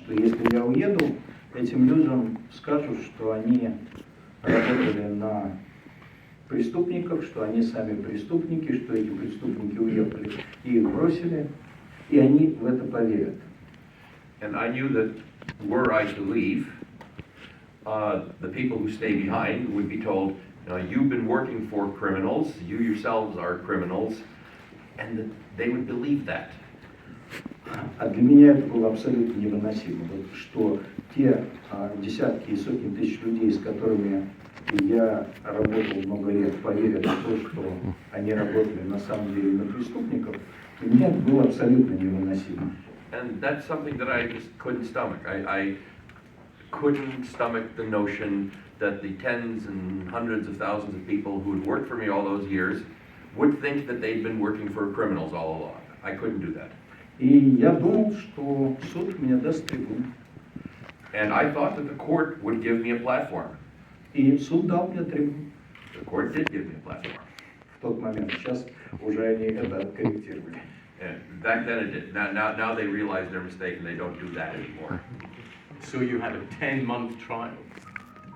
что если я уеду, этим людям скажут, что они работали на преступников, что они сами преступники, что эти преступники уехали и их бросили, и они в это поверят. And I knew that were I to leave, the people who stay behind would be told, you've been working for criminals, you yourselves are criminals, and that they would believe that. А для меня это было абсолютно невыносимо, что те десятки и сотни тысяч людей, с которыми я работал много лет, поверят в то, что они работали на самом деле на преступников, для меня это было абсолютно невыносимо. And that's something that I just couldn't stomach. I couldn't stomach the notion that the tens and hundreds of thousands of people who had worked for me all those years would think that they'd been working for criminals all along. I couldn't do that. И я думал, что суд мне даст трибуну. And I thought that the court would give me a platform. И суд дал мне трибуну. The court did give me a platform. В тот момент. Сейчас уже они это откорректировали. And back then it did. Now they realize their mistake and they don't do that anymore. So you had a 10-month trial,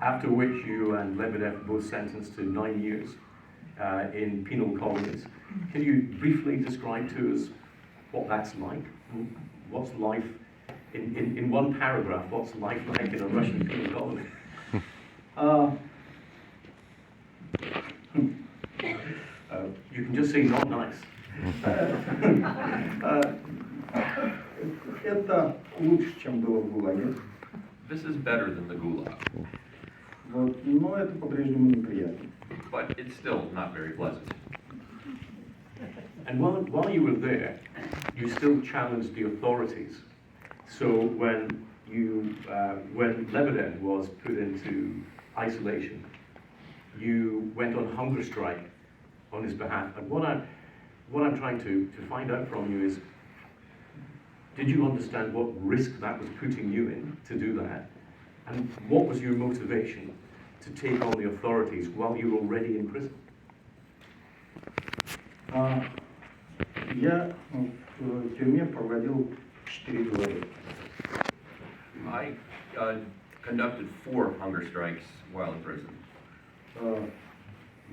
after which you and Lebedev were both sentenced to 9 years in penal colonies. Can you briefly describe to us what that's like? What's life, in one paragraph, what's life like in a Russian penal colony? You can just say not nice. Это лучше, чем было в ГУЛАГе. This is better than the Gulag, Вот, но это по-прежнему неприятно. but it's still not very pleasant. And while you were there, you still challenged the authorities. So when Lebedev was put into isolation, you went on hunger strike on his behalf. And what I'm trying to find out from you is, did you understand what risk that was putting you in to do that? And what was your motivation to take on the authorities while you were already in prison? Я в тюрьме проводил 4 года. I conducted 4 hunger strikes while in prison.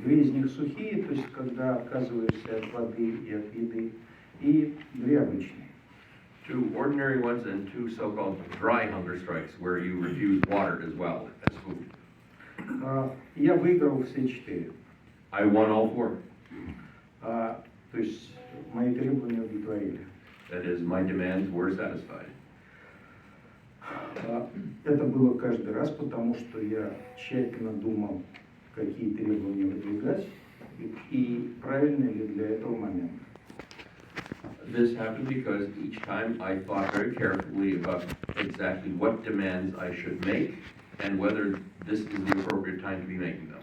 2 из них сухие, то есть когда отказываешься от воды и от еды, и 2 обычные. 2 ordinary ones and 2 so-called dry hunger strikes, where you refuse water as well as food. Я выиграл все 4. I won all 4. То есть мои требования удовлетворили. That is, my demands were satisfied. Это было каждый раз, потому что я тщательно думал, какие требования выдвигать и правильно ли для этого момента. This happened because each time I thought very carefully about exactly what demands I should make and whether this is the appropriate time to be making them.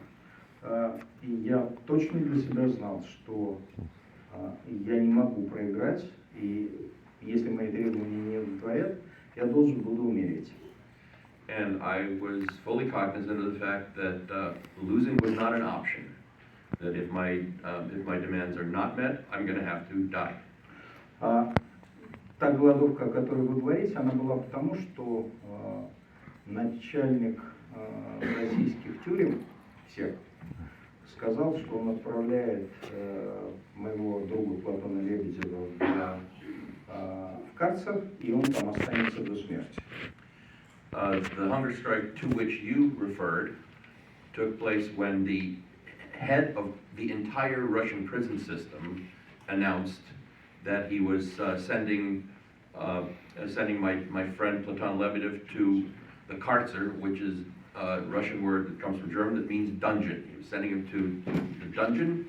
И я точно для себя знал, что я не могу проиграть, и если мои требования не удовлетворят, я должен буду умереть. And I was fully cognizant of the fact that losing was not an option. That if my demands are not met, I'm going to have to die. Та голодовка, о которой вы говорите, она была потому, что начальник российских тюрем, всех, сказал, что он отправляет моего друга Платона Лебедева в карцер, и он там останется до смерти. The hunger strike to which you referred took place when the head of the entire Russian prison system announced that he was sending my friend Platon Lebedev to the karzer, which is a Russian word that comes from German that means dungeon. He was sending him to the dungeon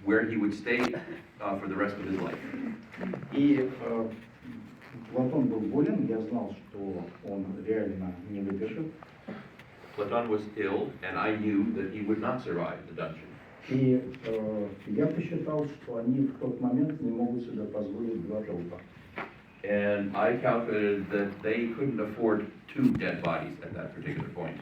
where he would stay for the rest of his life. И Платон был болен, я знал, что он реально не выдержит. Platon was ill, and I knew that he would not survive the dungeon. И я посчитал, что они в тот момент не могут себе позволить 2 трупа. And I calculated that they couldn't afford 2 dead bodies at that particular point.